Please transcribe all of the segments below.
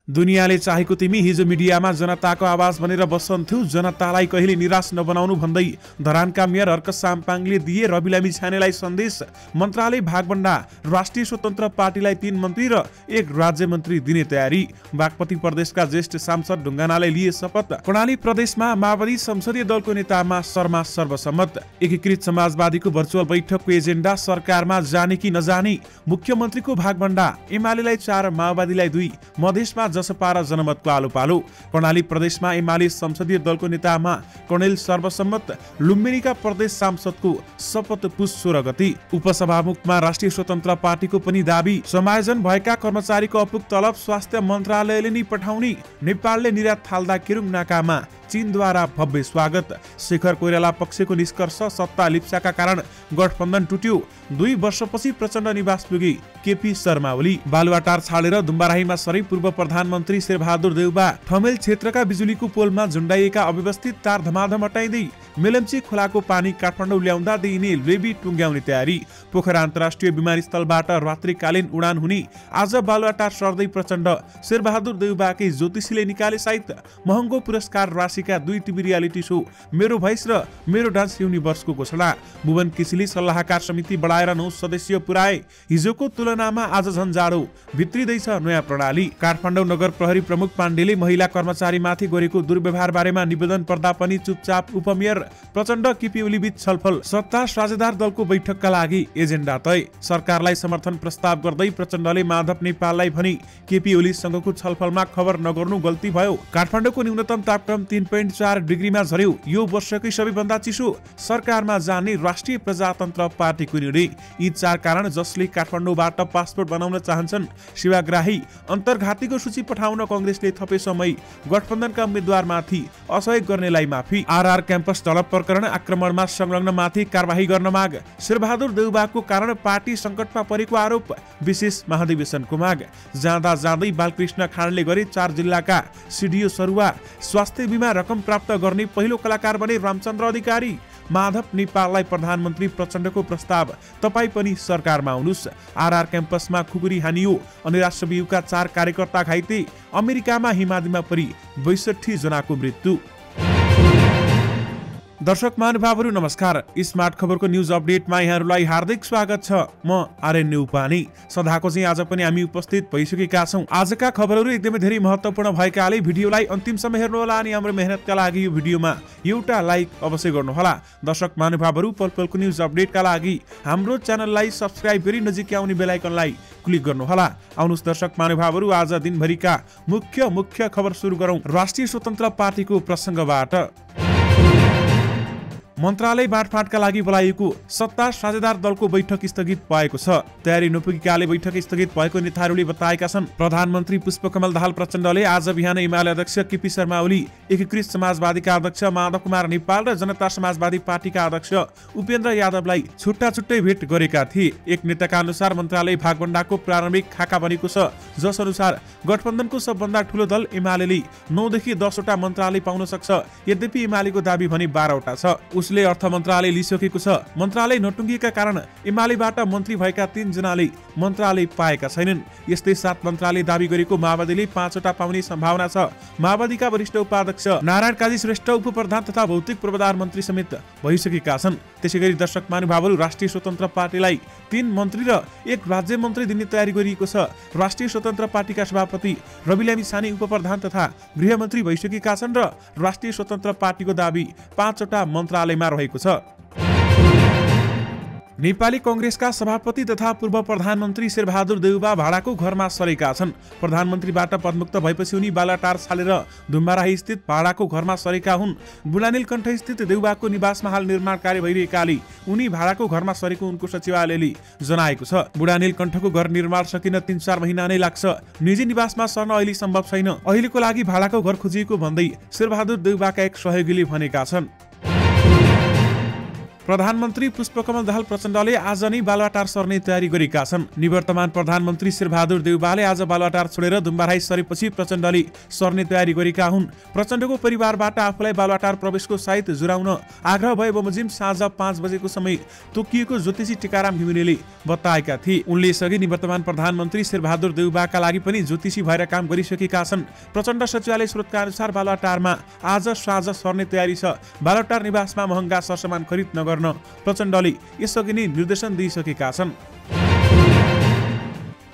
दुनियाँले चाहेको तिमी हिजो मिडियामा जनताको आवाज बनेर बस्छन्थ्यौ, जनतालाई कहिले निराश नबनाउनु भन्दै धरानका मेयर हर्क साम्पाङले दिए रवि लामिछानेलाई सन्देश। मन्त्रालय भागभण्डा, राष्ट्रिय स्वतन्त्र पार्टीलाई 3 मन्त्री र 1 राज्य मन्त्री दिने तयारी। बागमती प्रदेशका ज्येष्ठ सांसद ढुङ्गानाले लिए शपथ। कर्णाली प्रदेशमा माओवादी संसदीय दलको नेतामा शर्मा सर्वसम्मत। एकीकृत समाजवादीको भर्चुअल बैठकको एजेन्डा सरकारमा जाने कि नजाने। मुख्यमन्त्रीको भागभण्डा, एमालेलाई 4, माओवादीलाई 2, मधेसमा जसपा र जनमतको आलो पालो। कर्णाली प्रदेशमा एमाले संसदीय दलको नेतामा कर्णेल सर्वसम्मत। लुम्बिनीका प्रदेश सांसदको शपथ पुस 16 गते। उपसभामुखमा राष्ट्रिय स्वतन्त्र पार्टीको पनि दाबी। समायोजन भएका कर्मचारीको अपुग तलब स्वास्थ्य मन्त्रालयले नै पठाउने। नेपालले निर्यात थाल्दा केरुङ नाकामा चीनद्वारा भव्य स्वागत। शेखर कोइराला पक्षको निष्कर्ष, सत्ता लिप्साका कारण गठबन्धन टुट्यो। 2 वर्षपछि प्रचण्ड निवास पुगे केपी शर्मा ओली। बालुवाटार छाडेर दुम्बाराहीमा सरै पूर्व प्रधानमन्त्री शेरबहादुर देउबा। ठमेल क्षेत्रका बिजुलीको पोलमा झुण्डाइएका अव्यवस्थित तार धमाधम हटाइँदै मेलम्ची खोलाको पानी काठमाडौँ ल्याउँदा दिइने लेबी टुङ्ग्याउने तयारी। पोखरा अन्तर्राष्ट्रिय विमानस्थलबाट रात्रिकालीन उडान हुने। आज बालुवाटार सर्दै प्रचण्ड, शेरबहादुर देउबाकै ज्योतिषीले निकाले साहित्य। महँगो पुरस्कार राशिका 2 टिभी रियालिटी शो मेरो भोइस र मेरो डान्स युनिभर्सको घोषणा। भुवन केसीले सल्लाहकार समिति बढाएर 9 सदस्य पुर्याए। हिजोको तुलनामा आज झन् जाडो, भित्रिँदैछ नयाँ प्रणाली। काठमाडौँ नगर प्रहरी प्रमुख पाण्डेले महिला कर्मचारीमाथि गरेको दुर्व्यवहार बारेमा निवेदन पर्दा पनि चुपचाप। उपमेयर प्रचण्ड केपी ओली बीच छलफल। सत्ता साझेदार दलको बैठकका लागि एजेन्डा तय। सरकारलाई समर्थन प्रस्ताव गर्दै प्रचण्डले माधव नेपाललाई भने केपी ओलीसँगको छलफलमा खबर नगर्नु गल्ती भयो। काठमाडौँको न्यूनतम तापक्रम 3.4 डिग्रीमा झर्यो। यो वर्षकै सबैभन्दा चिसो। सरकारमा जाने राष्ट्रिय प्रजातन्त्र पार्टीको निर्णय। यी 4 कारण जसले काठमाडौँबाट पासपोर्ट बनाउन चाहन्छन्। सेवाग्राही अन्तर्घातीको सूची पठाउन कांग्रेसले थपे समय। गठबन्धनका उम्मेद्वारमाथि असहयोग गर्नेलाई माफी। आरआर क्याम्पस तलब प्रकरण आक्रमणमा संलग्नमाथि कारबाही गर्न माग। शेरबहादुर देउबाको कारण पार्टी संकटमा परेको आरोप। विशेष महाधिवेशनको माग। जाँदा जाँदै बालकृष्ण खाँडले गरे 4 जिल्लाका सिडिओ सरुवा। स्वास्थ्य बीमा रकम प्राप्त गर्ने पहिलो कलाकार बने रामचन्द्र अधिकारी। माधव नेपाललाई प्रधानमन्त्री प्रचण्डको प्रस्ताव, तपाई पनि सरकारमा आउनुस्। आरआर क्याम्पसमा खुकुरी हानियो। अनिराश्र बियुका 4 कार्यकर्ता घाइते। अमेरिकामा हिमादीमा परि 62 जनाको मृत्यु। दर्शक महानुभावहरू नमस्कार। स्मार्ट खबरको न्यूज अपडेटमा यहाँहरूलाई हार्दिक स्वागत छ। म आर्यन न्युपानी। सदाको चाहिँ आज पनि हामी उपस्थित भइसकेका छौं। आजका खबरहरू एकदमै धेरै महत्त्वपूर्ण भएकाले भिडियोलाई अन्तिमसम्म हेर्नुहोला अनि हाम्रो मेहनतका लागि यो भिडियोमा एउटा लाइक अवश्य गर्नुहोला। दर्शक महानुभावहरू पलपलको न्यूज अपडेटका लागि हाम्रो च्यानललाई सब्स्क्राइब गरी नजिकै आउने बेल आइकनलाई क्लिक गर्नुहोला। आउनुहोस् दर्शक महानुभावहरू आज दिनभरिका मुख्य खबर सुरु गरौं राष्ट्रिय स्वतन्त्र पार्टीको प्रसंगबाट। मन्त्रालय बाँडफाँडका लागि बोलाइएको सत्ता साझेदार दलको बैठक स्थगित भएको छ। तयारी नपुगेकाले बैठक स्थगित भएको नेताहरूले बताएका छन्। प्रधानमन्त्री पुष्पकमल दाहाल प्रचण्डले आज बिहान एमाले अध्यक्ष केपी शर्मा ओली, एकीकृत समाजवादीका अध्यक्ष माधव कुमार नेपाल र जनता समाजवादी पार्टीका अध्यक्ष उपेन्द्र यादवलाई छुट्टा छुट्टै भेट गरेका थिए। एक नेताका अनुसार मन्त्रालय भागभण्डाको प्रारम्भिक खाका बनेको छ, जस अनुसार गठबन्धनको सबभन्दा ठूलो दल एमालेले 9 देखि 10 वटा मन्त्रालय पाउन सक्छ। यद्यपि एमालेको दाबी भने 12 वटा छ। उसले अर्थ मन्त्रालय लिइसकेको छ। मन्त्रालय नटुङ्गिएका कारण एमालेबाट मन्त्री भएका 3 जनाले मन्त्रालय पाएका छैनन्। यस्तै 7 मन्त्रालय दाबी गरेको माओवादीले 5 वटा पाउने सम्भावना छ। माओवादीका वरिष्ठ उपाध्यक्ष नारायण काजी श्रेष्ठ उपप्रधान तथा भौतिक पूर्वाधार मन्त्री समेत भइसकेका छन्। त्यसैगरी दर्शक महानुभावहरू राष्ट्रिय स्वतन्त्र पार्टीलाई 3 मन्त्री र 1 राज्य मन्त्री दिने तयारी गरिएको छ। राष्ट्रिय स्वतन्त्र पार्टीका सभापति रवि लामिछाने उपप्रधान तथा गृहमन्त्री भइसकेका छन् र राष्ट्रिय स्वतन्त्र पार्टीको दाबी 5 वटा मन्त्रालयमा रहेको छ। नेपाली कांग्रेसका सभापति तथा पूर्व प्रधानमन्त्री शेरबहादुर देउबा भाडाको घरमा सरेका छन्। प्रधानमन्त्रीबाट पदमुक्त भएपछि उनी बालाटार छाडेर दुम्बाराही स्थित भाडाको घरमा सरेका हुन्। बुढानीलकण्ठ स्थित देउबाको निवासमा हाल निर्माण कार्य भइरहेकाले उनी भाडाको घरमा सरेको उनको सचिवालयले जनाएको छ। बुढानीलकण्ठको घर निर्माण सकिन 3-4 महिना नै लाग्छ। निजी निवासमा सर्न अहिले सम्भव छैन। अहिलेको लागि भाडाको घर खोजिएको भन्दै शेरबहादुर देउबाका एक सहयोगीले भनेका छन्। प्रधानमन्त्री पुष्पकमल दाहाल प्रचण्डले आज नै बालुवाटार सर्ने तयारी गरेका छन्। निवर्तमान प्रधानमन्त्री शेरबहादुर देउवाले आज बालुवाटार छोडेर दुम्बाराई सरेपछि प्रचण्डले सर्ने तयारी गरेका हुन्। प्रचण्डको परिवारबाट आफूलाई बालुवाटार प्रवेशको साइत जुराउन आग्रह भए बमोजिम साँझ 5 बजेको समय तोकिएको ज्योतिषी टीकाराम घिमिरेले बताएका थिए। उनले यसअघि निवर्तमान प्रधानमन्त्री शेरबहादुर देउवाका लागि पनि ज्योतिषी भएर काम गरिसकेका छन्। प्रचण्ड सचिवालय स्रोतका अनुसार बालुवाटारमा आज साँझ सर्ने तयारी छ। बालुवाटार निवासमा महँगा सरसामान खरिद नगर्न प्रचण्डले यसअघि नै निर्देशन दिइसकेका छन्।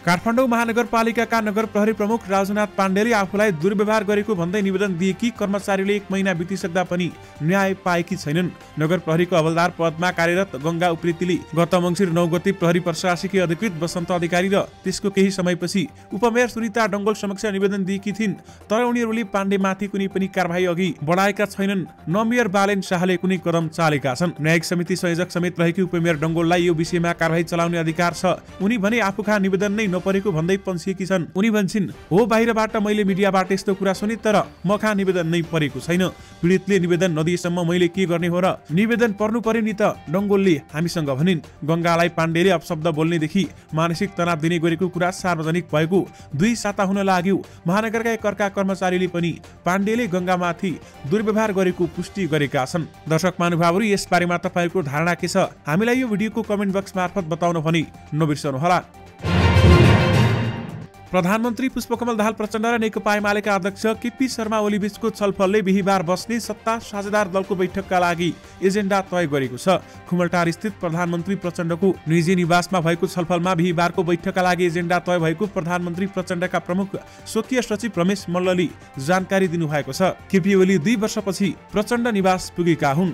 काठमाडौँ महानगरपालिकाका नगर प्रहरी प्रमुख राजुनाथ पाण्डेले आफूलाई दुर्व्यवहार गरेको भन्दै निवेदन दिएकी कर्मचारीले 1 महिना बितिसक्दा पनि न्याय पाएकी छैनन्। नगर प्रहरीको हवलदार पदमा कार्यरत गंगा उप्रेतीले गत मङ्सिर 9 गते प्रहरी प्रशासकीय अधिकृत वसन्त अधिकारी र त्यसको केही समयपछि उपमेयर सुनिता डङ्गोल समक्ष निवेदन दिएकी थिइन्। तर उनीहरूले पाण्डेमाथि कुनै पनि कारबाही अघि बढाएका छैनन्। न मेयर बालेन शाहले कुनै कदम चालेका छन्। न्यायिक समिति संयोजक समेत रहेकी उपमेयर डङ्गोललाई यो विषयमा कारबाही चलाउने अधिकार छ। उनी भने आफूका निवेदन नै नपरेको भन्दै पन्सिएकी छन्। उनी भन्छन्, हो बाहिरबाट मैले मिडियाबाट यस्तो कुरा सुने तर मखा निवेदन नै परेको छैन। पीडितले निवेदन नदिएसम्म मैले के गर्ने हो र? निवेदन पर्नु पर्यो नि त, डङ्गोलले हामीसँग भनिन्। गंगालाई पाण्डेले अपशब्द बोल्नेदेखि मानसिक तनाव दिने गरेको कुरा सार्वजनिक भएको 2 साता हुन लाग्यो। महानगरका एक अर्का कर्मचारीले पनि पाण्डेले गंगामाथि दुर्व्यवहार गरेको पुष्टि गरेका छन्। दर्शक महानुभावहरू, यस बारेमा तपाईहरुको धारणा के छ? हामीलाई यो भिडियोको कमेन्ट बक्स मार्फत बताउन पनि नबिर्सनुहोला। प्रधानमन्त्री पुष्पकमल दाहाल प्रचण्ड र नेकपा एमालेका अध्यक्ष केपी शर्मा ओली बीचको छलफलले बिहीबार बस्ने सत्ता साझेदार दलको बैठकका लागि एजेन्डा तय गरेको छ। खुमलटार स्थित प्रधानमन्त्री प्रचण्डको निजी निवासमा भएको छलफलमा बिहीबारको बैठकका लागि एजेन्डा तय भएको प्रधानमन्त्री प्रचण्डका प्रमुख स्वकीय सचिव रमेश मल्लले जानकारी दिनुभएको छ। केपी ओली 2 वर्षपछि प्रचण्ड निवास पुगेका हुन्।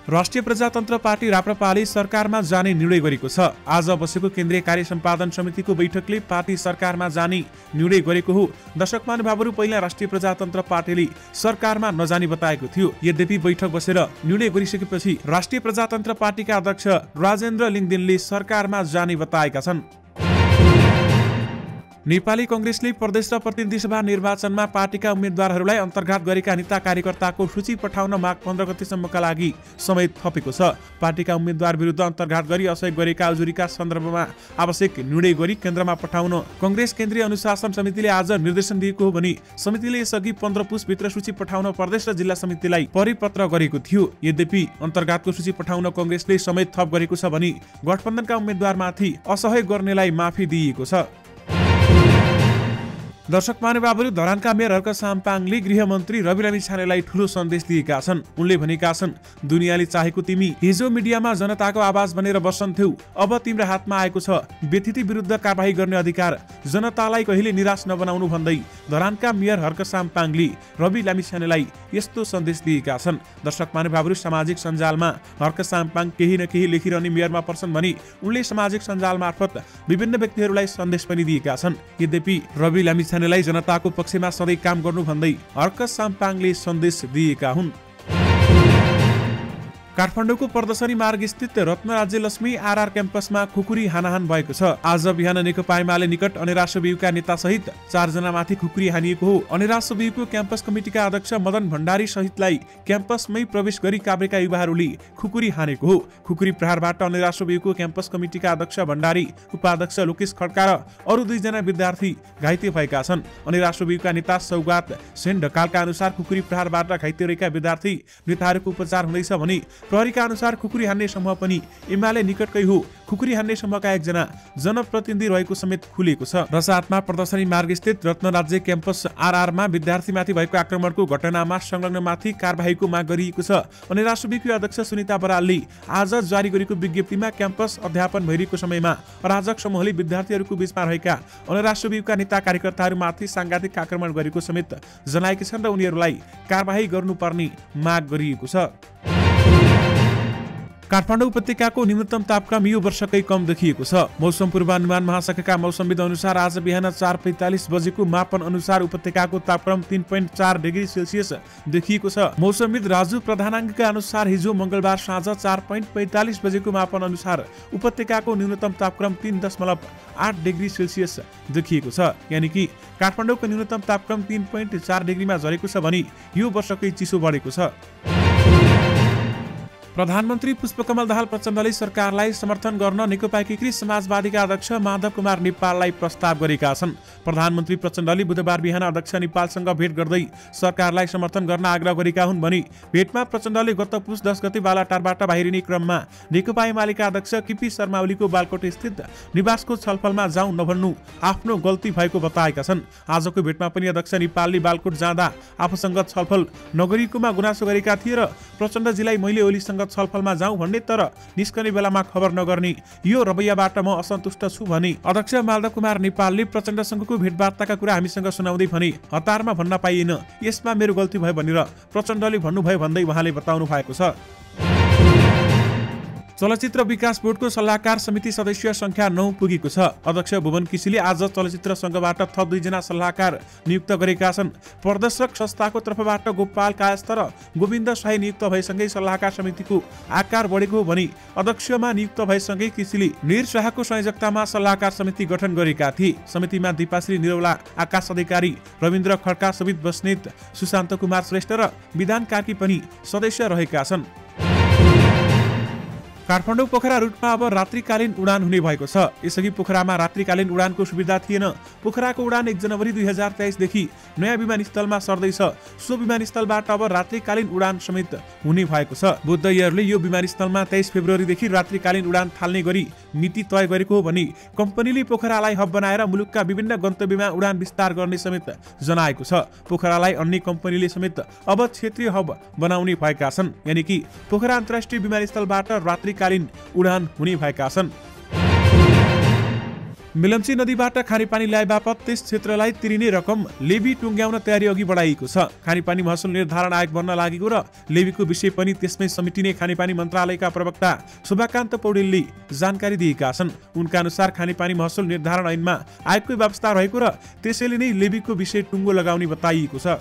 राष्ट्रिय प्रजातन्त्र पार्टी राप्रपाले सरकारमा जाने निर्णय गरेको छ। आज बसेको केन्द्रीय कार्य सम्पादन समितिको बैठकले पार्टी सरकारमा जाने निर्णय गरेको हो। दर्शक महानुभावहरू, पहिला राष्ट्रिय प्रजातन्त्र पार्टीले सरकारमा नजाने बताएको थियो। यद्यपि बैठक बसेर निर्णय गरिसकेपछि राष्ट्रिय प्रजातन्त्र पार्टीका अध्यक्ष राजेन्द्र लिङदेनले सरकारमा जाने बताएका छन्। नेपाली कांग्रेसले प्रदेश र प्रतिनिधि सभा निर्वाचनमा पार्टीका उम्मेद्वारहरूलाई अन्तर्घात गरेका नेता कार्यकर्ताको सूची पठाउन माघ 15 गतेसम्मका लागि समय थपेको छ। पार्टीका उम्मेद्वार विरुद्ध अन्तर्घात गरी असहयोग गरेका उजुरीका सन्दर्भमा आवश्यक निर्णय गरी केन्द्रमा पठाउन कांग्रेस केन्द्रीय अनुशासन समितिले आज निर्देशन दिएको हो भने समितिले यसअघि 15 पुसभित्र सूची पठाउन प्रदेश र जिल्ला समितिलाई परिपत्र गरेको थियो। यद्यपि अन्तर्घातको सूची पठाउन कांग्रेसले समय थप गरेको छ भने गठबन्धनका उम्मेद्वारमाथि असहयोग गर्नेलाई माफी दिइएको छ। दर्शक महानुभावहरू, धरानका मेयर हर्क साम्पाङले गृहमन्त्री रवि लामिछानेलाई ठूलो सन्देश दिएका छन्। उनले भनेका छन्, दुनियाँले चाहेको तिमी हिजो मिडियामा जनताको आवाज बनेर बसन्थ्यौ, अब तिम्रो हातमा आएको छ। व्यथिति विरुद्ध कारबाही गर्ने अधिकार, जनतालाई कहिले निराश नबनाउनु भन्दै धरानका मेयर हर्क साम्पाङले रवि लामिछानेलाई यस्तो सन्देश दिएका छन्। दर्शक महानुभावहरू, सामाजिक सञ्जालमा हर्क साम्पाङ केही न केही लेखिरहने मेयरमा पर्छन् भने उनले सामाजिक सञ्जाल मार्फत विभिन्न व्यक्तिहरूलाई सन्देश पनि दिएका छन्। यद्यपि रवि लामिछानेलाई जनताको पक्षमा सधैँ काम गर्नु भन्दै हर्क साम्पाङले सन्देश दिएका हुन्। काठमाडौँको प्रदर्शनी मार्ग स्थित रत्न राज्य लक्ष्मी आरआर क्याम्पसमा खुकुरी हानाहान भएको छ। आज बिहान नेकपा एमाले निकट अनेरासो बियुका नेता सहित 4 जनामाथि खुकुरी हानिएको हो। अनेरासो बियुको क्याम्पस कमिटिका अध्यक्ष मदन भण्डारी सहितलाई क्याम्पसमै प्रवेश गरी काभ्रेका युवाहरूले खुकुरी हानेको हो। खुकुरी प्रहारबाट अनेरासो बियुको क्याम्पस कमिटिका अध्यक्ष भण्डारी, उपाध्यक्ष लोकेश खड्का र अरू 2 जना विद्यार्थी घाइते भएका छन्। अनेरासो बियुका नेता सौगात सेन ढकालका अनुसार खुकुरी प्रहारबाट घाइते रहेका विद्यार्थी नेताहरूको उपचार हुँदैछ भने प्रहरीका अनुसार खुकुरी हान्ने समूह पनि एमाले निकटकै हो। खुकुरी हान्ने समूहका 1 जना जनप्रतिनिधि रहेको समेत खुलेको छ। रसातमा प्रदर्शनी मार्ग स्थित रत्न राज्य क्याम्पस आरआरमा विद्यार्थीमाथि भएको आक्रमणको घटनामा संलग्नमाथि कारबाहीको माग गरिएको छ। अनेरासो बियुको अध्यक्ष सुनिता बरालले आज जारी गरेको विज्ञप्तिमा क्याम्पस अध्यापन भइरहेको समयमा अराजक समूहले विद्यार्थीहरूको बीचमा रहेका अनेरासो बियुका नेता कार्यकर्ताहरूमाथि सांघातिक आक्रमण गरेको समेत जनाएकी छन् र उनीहरूलाई कारबाही गर्नुपर्ने माग गरिएको छ। काठमाडौँ उपत्यकाको न्यूनतम तापक्रम यो वर्षकै कम देखिएको छ। मौसम पूर्वानुमान महाशाखाका मौसमविद अनुसार आज बिहान 4:45 बजेको मापन अनुसार उपत्यकाको तापक्रम 3.4 डिग्री सेल्सियस देखिएको छ। मौसमविद राजु प्रधानाङ्गका अनुसार हिजो मंगलबार साँझ 4:45 बजेको मापन अनुसार उपत्यकाको न्यूनतम तापक्रम 3.8 डिग्री सेल्सियस देखिएको छ। यानि कि काठमाडौँको न्यूनतम तापक्रम 3.4 डिग्रीमा झरेको छ भने यो वर्षकै चिसो बढेको छ। प्रधानमन्त्री पुष्पकमल दाहाल प्रचण्डले सरकारलाई समर्थन गर्न नेकपा एकीकृत समाजवादीका अध्यक्ष माधव कुमार नेपाललाई प्रस्ताव गरेका छन्। प्रधानमन्त्री प्रचण्डले बुधबार बिहान अध्यक्ष नेपालसँग भेट गर्दै सरकारलाई समर्थन गर्न आग्रह गरेका हुन् भने भेटमा प्रचण्डले गत पुस 10 गते बालाटारबाट बाहिरिने क्रममा नेकपा एमालेका अध्यक्ष केपी शर्मा ओलीको बालकोट स्थित निवासको छलफलमा जाउँ नभन्नु आफ्नो गल्ती भएको बताएका छन्। आजको भेटमा पनि अध्यक्ष नेपालले बालकोट जाँदा आफूसँग छलफल नगरिएकोमा गुनासो गरेका थिए र प्रचण्डजीलाई मैले ओलीसँग छलफलमा जाउँ भन्ने तर निस्कने बेलामा खबर नगर्ने यो रवैयाबाट म असन्तुष्ट छु भने अध्यक्ष माधव कुमार नेपालले प्रचण्डसँगको भेटवार्ताका कुरा हामीसँग सुनाउँदै भने हतारमा भन्न पाइएन, यसमा मेरो गल्ती भयो भनेर प्रचण्डले भन्नुभयो भन्दै उहाँले बताउनु भएको छ। चलचित्र विकास बोर्डको सल्लाहकार समिति सदस्य संख्या 9 पुगेको छ। अध्यक्ष भुवन केसीले आज चलचित्र संघबाट थप 2 जना सल्लाहकार नियुक्त गरेका छन्। प्रदर्शक संस्थाको तर्फबाट गोपाल कायस्थ र गोविन्द शाही नियुक्त भएसँगै सल्लाहकार समितिको आकार बढेको हो भने अध्यक्षमा नियुक्त भएसँगै केसीले निर शाहको संयोजकतामा सल्लाहकार समिति गठन गरेका थिए। समितिमा दीपाश्री निरौला, आकाश अधिकारी, रविन्द्र खड्का, सुबित बस्नेत, सुशान्त कुमार श्रेष्ठ र विधान कार्की पनि सदस्य रहेका छन्। काठमाडौँ पोखरा रुटमा अब रात्रिकालीन उडान हुने भएको छ। यसअघि पोखरामा रात्रिकालीन उडानको सुविधा थिएन। पोखराको उडान 1 जनवरी 2023 देखि नयाँ विमानस्थलमा सर्दैछ। सो विमानस्थलबाट अब रात्रिकालीन उडान समेत हुने भएको छ। बुद्ध एयरले यो विमानस्थलमा 23 फेब्रुअरीदेखि रात्रिकालीन उडान थाल्ने गरी नीति तय गरेको हो भने कम्पनीले पोखरालाई हब बनाएर मुलुकका विभिन्न गन्तव्यमा उडान विस्तार गर्ने समेत जनाएको छ। पोखरालाई अन्य कम्पनीले समेत अब क्षेत्रीय हब बनाउने भएका छन्, यानि कि पोखरा अन्तर्राष्ट्रिय विमानस्थलबाट रात्रिकालीन उडान हुने भएका छन्। मिलम्ची नदीबाट खानेपानी ल्याए बापत त्यस क्षेत्रलाई तिरिने रकम लेबी टुङ्ग्याउन तयारी अघि बढाइएको छ। खानेपानी महसुल निर्धारण आयोग बन्न लागेको र लेबीको विषय पनि त्यसमै समेटिने खानेपानी मन्त्रालयका प्रवक्ता शुभाकान्त पौडेलले जानकारी दिएका छन्। उनका अनुसार खानेपानी महसुल निर्धारण ऐनमा आयोगको व्यवस्था रहेको र त्यसैले नै लेबीको विषय टुङ्गो लगाउने बताइएको छ।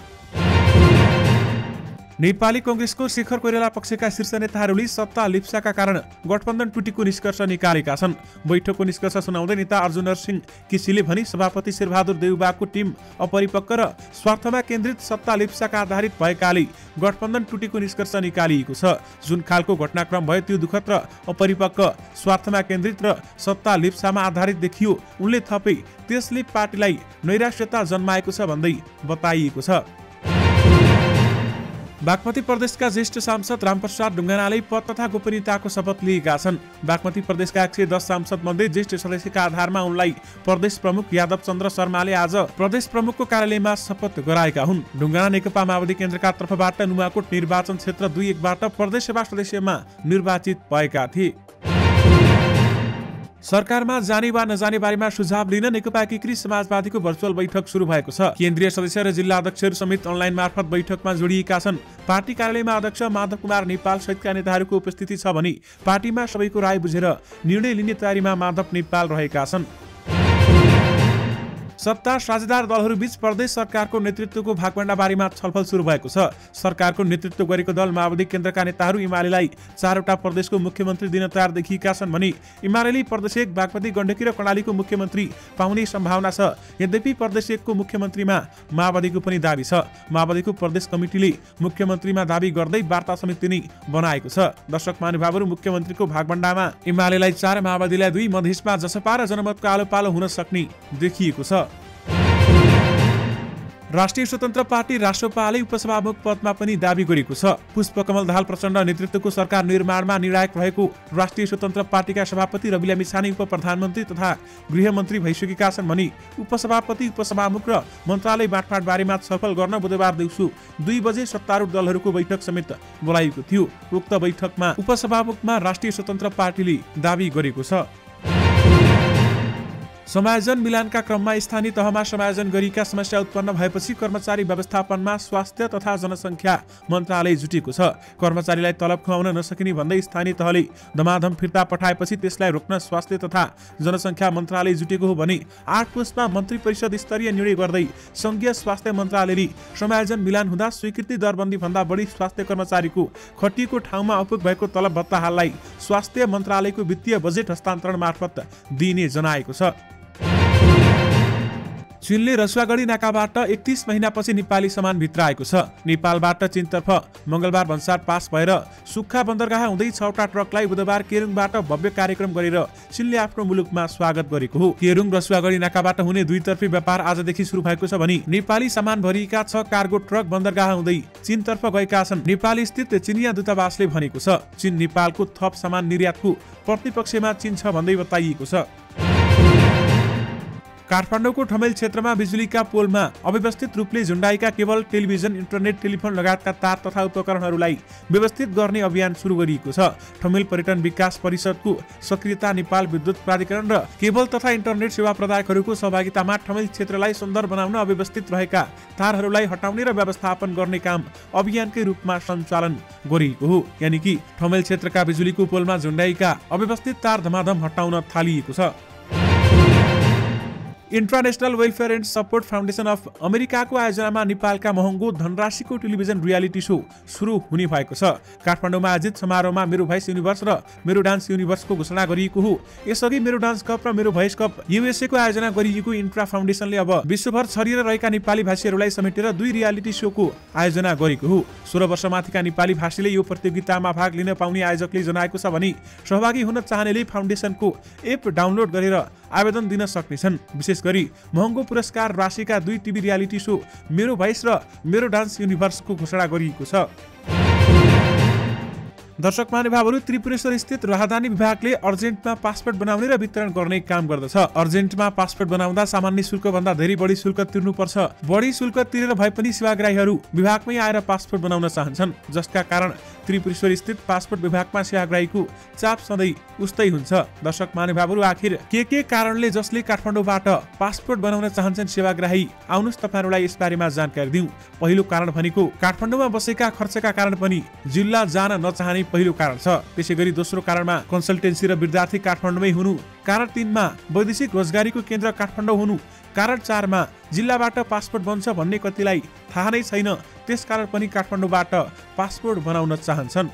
नेपाली कांग्रेसको शेखर कोइराला पक्षका शीर्ष नेताहरूले सत्ता लिप्साका कारण गठबन्धन टुटेको निष्कर्ष निकालेका छन्। बैठकको निष्कर्ष सुनाउँदै नेता अर्जुन नरसिंह केसीले भने सभापति शेरबहादुर देउबाको टिम अपरिपक्व र स्वार्थमा केन्द्रित सत्ता लिप्साका आधारित भएकाले गठबन्धन टुटेको निष्कर्ष निकालिएको छ। जुन खालको घटनाक्रम भयो त्यो दुःखद र अपरिपक्व, स्वार्थमा केन्द्रित र सत्ता लिप्सामा आधारित देखियो। उनले थपे त्यसले पार्टीलाई नैराश्यता जन्माएको छ भन्दै बताइएको छ। बागमती प्रदेशका ज्येष्ठ सांसद रामप्रसाद ढुङ्गानाले पद तथा गोपनीयताको शपथ लिएका छन्। बागमती प्रदेशका 110 सांसद मध्ये ज्येष्ठ सदस्यका आधारमा उनलाई प्रदेश प्रमुख यादव चन्द्र शर्माले आज प्रदेश प्रमुखको कार्यालयमा शपथ गराएका हुन्। ढुङ्गाना नेकपा माओवादी केन्द्रका तर्फबाट नुवाकोट निर्वाचन क्षेत्र 2-1बाट प्रदेश सभा सदस्यमा निर्वाचित भएका थिए। सरकारमा जाने वा नजाने बारेमा सुझाव लिन नेकपा एकीकृत समाजवादीको भर्चुअल बैठक सुरु भएको छ। केन्द्रीय सदस्य र जिल्ला अध्यक्षहरू समेत अनलाइन मार्फत बैठकमा जोडिएका छन्। पार्टी कार्यालयमा अध्यक्ष माधव कुमार नेपाल सहितका नेताहरूको उपस्थिति छ भने पार्टीमा सबैको राय बुझेर निर्णय लिने तयारीमा माधव नेपाल रहेका छन्। सत्ता साझेदार दलहरू बीच प्रदेश सरकारको नेतृत्वको भागभण्डा बारेमा छलफल सुरु भएको छ। सरकारको नेतृत्व गरेको दल माओवादी केन्द्रका नेताहरू एमालेलाई 4वटा प्रदेशको मुख्यमन्त्री दिन तयार देखिएका छन् भने एमाले प्रदेश 1 बागमती गण्डकी र कर्णालीको मुख्यमन्त्री पाउने सम्भावना छ। यद्यपि प्रदेश 1 को मुख्यमन्त्रीमा माओवादीको पनि दाबी छ। माओवादीको प्रदेश कमिटीले मुख्यमन्त्रीमा दाबी गर्दै वार्ता समिति नै बनाएको छ। दर्शक महानुभावहरू, मुख्यमन्त्रीको भागभण्डामा एमालेलाई 4, माओवादीलाई 2, मधेसमा जसपा र जनमतको आलो पालो हुन सक्ने देखिएको छ। राष्ट्रिय स्वतन्त्र पार्टी राष्ट्रपाले उपसभामुख पदमा पनि दाबी गरेको छ। पुष्पकमल दाहाल प्रचण्ड नेतृत्वको सरकार निर्माणमा निर्णायक रहेको राष्ट्रिय स्वतन्त्र पार्टीका सभापति रवि लामिछाने उप प्रधानमन्त्री तथा गृहमन्त्री भइसकेका छन् भने उपसभापति, उपसभामुख र मन्त्रालय बाँडफाँड बारेमा छलफल गर्न बुधबार दिउँसो 2 बजे सत्तारूढ दलहरूको बैठक समेत बोलाइएको थियो। उक्त बैठकमा उपसभामुखमा राष्ट्रिय स्वतन्त्र पार्टीले दाबी गरेको छ। समायोजन मिलानका क्रममा स्थानीय तहमा समायोजन गरिएका समस्या उत्पन्न भएपछि कर्मचारी व्यवस्थापनमा स्वास्थ्य तथा जनसङ्ख्या मन्त्रालय जुटेको छ। कर्मचारीलाई तलब खुवाउन नसकिने भन्दै स्थानीय तहले धमाधम फिर्ता पठाएपछि त्यसलाई रोक्न स्वास्थ्य तथा जनसङ्ख्या मन्त्रालय जुटेको हो भने 8 पुसमा मन्त्री परिषद स्तरीय निर्णय गर्दै संघीय स्वास्थ्य मन्त्रालयले समायोजन मिलान हुँदा स्वीकृति दरबन्दी भन्दा बढी स्वास्थ्य कर्मचारीको खटिएको ठाउँमा अपुग भएको तलब भत्ता हाललाई स्वास्थ्य मन्त्रालयको वित्तीय बजेट हस्तान्तरण मार्फत दिइने जनाएको छ। चीनले रसुवागढी नाकाबाट 31 महिनापछि नेपाली सामान भित्र आएको छ। नेपालबाट चीनतर्फ मंगलबार भन्सार पास भएर सुक्खा बन्दरगाह हुँदै 6वटा ट्रकलाई बुधबार केरुङबाट भव्य कार्यक्रम गरेर चीनले आफ्नो मुलुकमा स्वागत गरेको हो। केरुङ रसुवागढी नाकाबाट हुने दुईतर्फी व्यापार आजदेखि सुरु भएको छ भने नेपाली सामान भरिएका 6 कार्गो ट्रक बन्दरगाह हुँदै चीनतर्फ गएका छन्। नेपाल स्थित चिनिया दूतावासले भनेको छ चीन नेपालको थप सामान निर्यातको प्रतिपक्षमा चीन छ भन्दै बताइएको छ। काठमाडौँको ठमेल क्षेत्रमा बिजुलीका पोलमा अव्यवस्थित रूपले झुन्डाएका केबल, टेलिभिजन, इन्टरनेट, टेलिफोन लगायतका तार तथा उपकरणहरूलाई व्यवस्थित गर्ने अभियान सुरु गरिएको छ। ठमेल पर्यटन विकास परिषदको सक्रियता, नेपाल विद्युत प्राधिकरण र केबल तथा इन्टरनेट सेवा प्रदायकहरूको सहभागितामा ठमेल क्षेत्रलाई सुन्दर बनाउन अव्यवस्थित रहेका तारहरूलाई हटाउने र व्यवस्थापन गर्ने काम अभियानकै रूपमा सञ्चालन गरिएको हो। यानि कि ठमेल क्षेत्रका बिजुलीको पोलमा झुन्डाएका अव्यवस्थित तार धमाधम हटाउन थालिएको छ। International welfare and support foundation of अमेरिकाको आयोजनामा नेपालका महँगो धनराशिको टेलिभिजन रियालिटी शो सुरु हुने भएको छ। काठमाडौँमा आयोजित समारोहमा मेरो भोइस युनिभर्स र मेरो डान्स युनिभर्सको घोषणा गरिएको हो। यसअघि मेरो डान्स कप र मेरो भोइस कप युएसए को आयोजना गरिएको इन्ट्रा फाउन्डेसनले अब विश्वभर छरिएर रहेका नेपाली भाषीहरूलाई समेटेर 2 रियालिटी शोको आयोजना गरेको हो। 16 वर्षमाथिका नेपाली भाषीले यो प्रतियोगितामा भाग लिन पाउने आयोजकले जनाएको छ भने सहभागी हुन चाहनेले फाउन्डेसनको एप डाउनलोड गरेर आवेदन दिन सक्नेछन्। विशेष गरी महँगो पुरस्कार राशिका 2 टिभी रियालिटी शो मेरो भोइस र मेरो डान्स युनिभर्सको घोषणा गरिएको छ। दर्शक महानुभावहरू, त्रिपुरेश्वर स्थित राजधानी विभागले अर्जेन्टमा पासपोर्ट बनाउने र वितरण गर्ने काम गर्दछ। अर्जेन्टमा पासपोर्ट बनाउँदा सामान्य शुल्क भन्दा धेरै बढी शुल्क तिर्नुपर्छ। बढी शुल्क तिरेर भए पनि सेवाग्राहीहरू विभागमै आएर पासपोर्ट बनाउन चाहन्छन्, जसका कारण त्रिपुरेश्वर स्थित पासपोर्ट विभागमा सेवाग्राहीको चाप सधैँ उस्तै हुन्छ। दर्शक महानुभावहरू, आखिर के कारणले जसले काठमाडौँबाट पासपोर्ट बनाउन चाहन्छन् सेवाग्राही, आउनुस् तपाईहरुलाई यसबारेमा जानकारी दिउँ। पहिलो कारण भनेको काठमाडौँमा बसेका खर्चका कारण पनि जिल्ला जान नचाहने पहिलो कारण छ। त्यसैगरी दोस्रो कारणमा कन्सल्टेन्सी र विद्यार्थी काठमाडौँमै हुनु, कारण 3 मा वैदेशिक रोजगारीको केन्द्र काठमाडौँ हुनु, कारण 4 मा जिल्लाबाट पासपोर्ट बन्छ भन्ने कतिलाई थाहा नै छैन, त्यसकारण पनि काठमाडौँबाट पासपोर्ट बनाउन चाहन्छन्।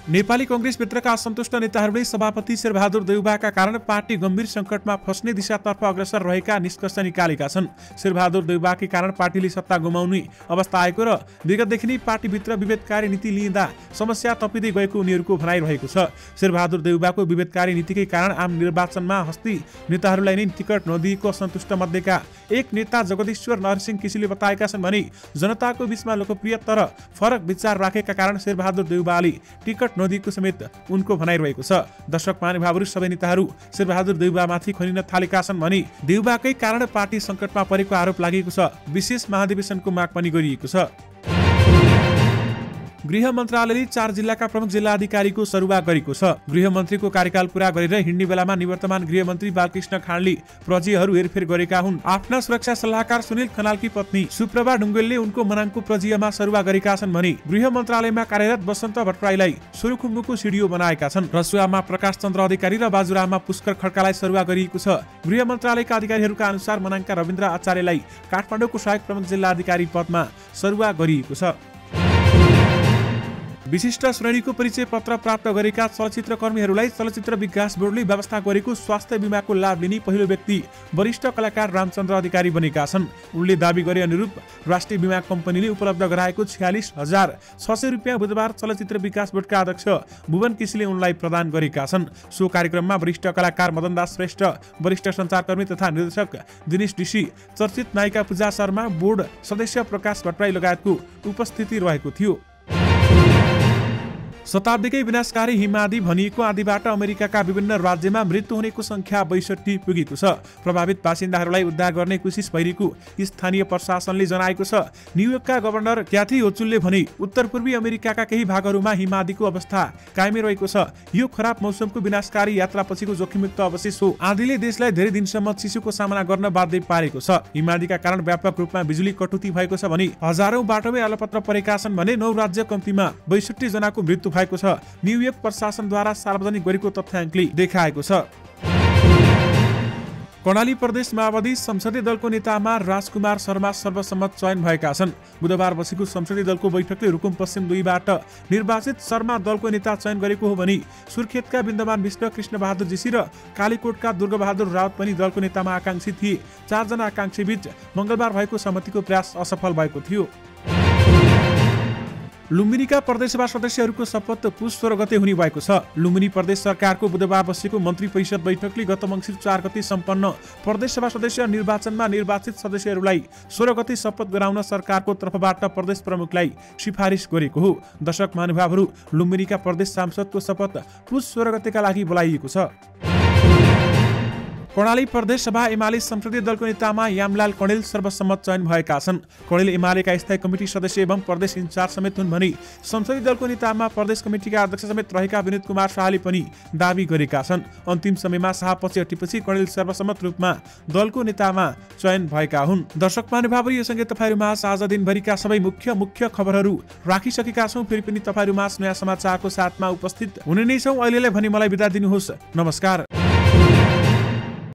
नेपाली कांग्रेसभित्रका असन्तुष्ट नेताहरूले सभापति शेरबहादुर देउवाका कारण पार्टी गम्भीर संकटमा फस्ने दिशातर्फ अग्रसर रहेका निष्कर्ष निकालेका छन्। शेरबहादुर देउवाकै कारण पार्टीले सत्ता गुमाउने अवस्था आएको र विगतदेखि नै पार्टीभित्र विभेदकारी नीति लिँदा समस्या तपिँदै गएको उनीहरूको भनाइ रहेको छ। शेरबहादुर देउवाको विभेदकारी नीतिकै कारण आम निर्वाचनमा हस्ती नेताहरूलाई नै टिकट नदिएको असन्तुष्ट मध्येका एक नेता जगदीश्वर नरसिंह केसीले बताएका छन् भने जनताको बीचमा लोकप्रिय तर फरक विचार राखेका कारण शेरबहादुर देउवाले टिकट नदीको समेत उनको भनाइ रहेको छ। दर्शक महानुभावहरू, सबै नेताहरू शेरबहादुर देउवामाथि खनिन थालेका छन् भने देउवाकै कारण पार्टी संकटमा परेको आरोप लागेको छ। विशेष महाधिवेशनको माग पनि गरिएको छ। गृह मन्त्रालयले 4 जिल्लाका प्रमुख जिल्लाधिकारीको सरुवा गरेको छ। गृह मन्त्रीको कार्यकाल पूरा गरेर हिँड्ने बेलामा निवर्तमान गृह मन्त्री बालकृष्ण खाँडले प्रजीहरू हेरफेर गरेका हुन्। आफ्ना सुरक्षा सल्लाहकार सुनिल खनालकी पत्नी सुप्रभा ढुङ्गेलले उनको मनाङको प्रजीयमा सरुवा गरेका छन् भने गृह मन्त्रालयमा कार्यरत बसन्त भट्टराईलाई सुरुखुम्बुको सिडिओ बनाएका छन्। रसुवामा प्रकाश चन्द्र अधिकारी र बाजुरामा पुष्कर खड्कालाई सरुवा गरिएको छ। गृह मन्त्रालयका अधिकारीहरूका अनुसार मनाङका रविन्द्र आचार्यलाई काठमाडौँको सहायक प्रमुख जिल्लाधिकारी पदमा सरुवा गरिएको छ। विशिष्ट श्रेणीको परिचय पत्र प्राप्त गरेका चलचित्र कर्मीहरूलाई चलचित्र विकास बोर्डले व्यवस्था गरेको स्वास्थ्य बीमाको लाभ लिने पहिलो व्यक्ति वरिष्ठ कलाकार रामचन्द्र अधिकारी बनेका छन्। उनले दाबी गरे अनुरूप राष्ट्रिय बीमा कम्पनीले उपलब्ध गराएको 46,600 रुपियाँ बुधबार चलचित्र विकास बोर्डका अध्यक्ष भुवन केसीले उनलाई प्रदान गरेका छन्। सो कार्यक्रममा वरिष्ठ कलाकार मदन दास श्रेष्ठ, वरिष्ठ सञ्चारकर्मी तथा निर्देशक दिनेश ऋषि, चर्चित नायिका पूजा शर्मा, बोर्ड सदस्य प्रकाश भट्टराई लगायतको उपस्थिति रहेको थियो। शताब्दीकै विनाशकारी हिमादी भनिएको आँधीबाट अमेरिकाका विभिन्न राज्यमा मृत्यु हुनेको संख्या 62 पुगेको छ। प्रभावित बासिन्दाहरूलाई उद्धार गर्ने कोसिस भइरहेको स्थानीय प्रशासनले जनाएको छ। न्युयोर्कका गभर्नर क्याथी होचुलले भने उत्तर पूर्वी अमेरिकाका केही भागहरूमा हिमादीको अवस्था कायमै रहेको छ। यो खराब मौसमको विनाशकारी यात्रापछिको जोखिमयुक्त अवशेष हो। आँधीले देशलाई धेरै दिनसम्म चिसोको सामना गर्न बाध्य पारेको छ। हिमादीका कारण व्यापक रूपमा बिजुली कटौती भएको छ भने हजारौं बाटोमै अलपत्र परेका छन् भने 9 राज्य कम्तीमा 62 जनाको मृत्यु भएको छ। न्युयोर्क प्रशासनद्वारा सार्वजनिक गरेको तथ्याङ्कले देखाएको छ। कर्णाली प्रदेश माओवादी संसदीय दलको नेतामा राजकुमार शर्मा सर्वसम्मत चयन भएका छन्। बुधबार बसेको संसदीय दलको बैठकले रुकुम पश्चिम 2बाट निर्वाचित शर्मा दलको नेता चयन गरेको हो भने सुर्खेतका बिन्दमान विष्ट, कृष्णबहादुर जीसी र कालीकोटका दुर्गबहादुर राउत पनि दलको नेतामा आकांक्षी थिए। 4 जना आकांक्षी बीच मंगलबार भएको सहमतिको प्रयास असफल भएको थियो। लुम्बिनीका प्रदेशसभा सदस्यहरूको शपथ पुस 16 गते हुने भएको छ। लुम्बिनी प्रदेश सरकारको बुधबार बसेको मन्त्री परिषद बैठकले गत मङ्सिर 4 गते सम्पन्न प्रदेशसभा सदस्य निर्वाचनमा निर्वाचित सदस्यहरूलाई 16 गते शपथ गराउन सरकारको तर्फबाट प्रदेश प्रमुखलाई सिफारिस गरेको हो। दर्शक महानुभावहरू, लुम्बिनीका प्रदेश सांसदको शपथ पुस 16 गतेका लागि बोलाइएको छ। कर्णाली प्रदेश सभा एमाले संसदीय दलको नेतामा यामलाल कणेल सर्वसम्मत चयन भएका छन्। कणेल एमालेका स्थायी कमिटी सदस्य एवं प्रदेश इन्चार्ज समेत हुन् भने संसदीय दलको नेतामा प्रदेश कमिटीका अध्यक्ष समेत रहेका विनोद कुमार शाहले पनि दावी गरेका छन्। अन्तिम समयमा शाह पछि हटेपछि कणेल सर्वसम्मत रूपमा दलको नेतामा चयन भएका हुन्। दर्शक महानुभावहरू, यो सँगै तपाईहरुमा आज दिनभरिका सबै मुख्य खबरहरू राखिसकेका छौं। फेरि पनि तपाईहरुमा नयाँ समाचारको साथमा उपस्थित हुने नै छौं। अहिलेलाई भने मलाई बिदा दिनुहोस्। नमस्कार।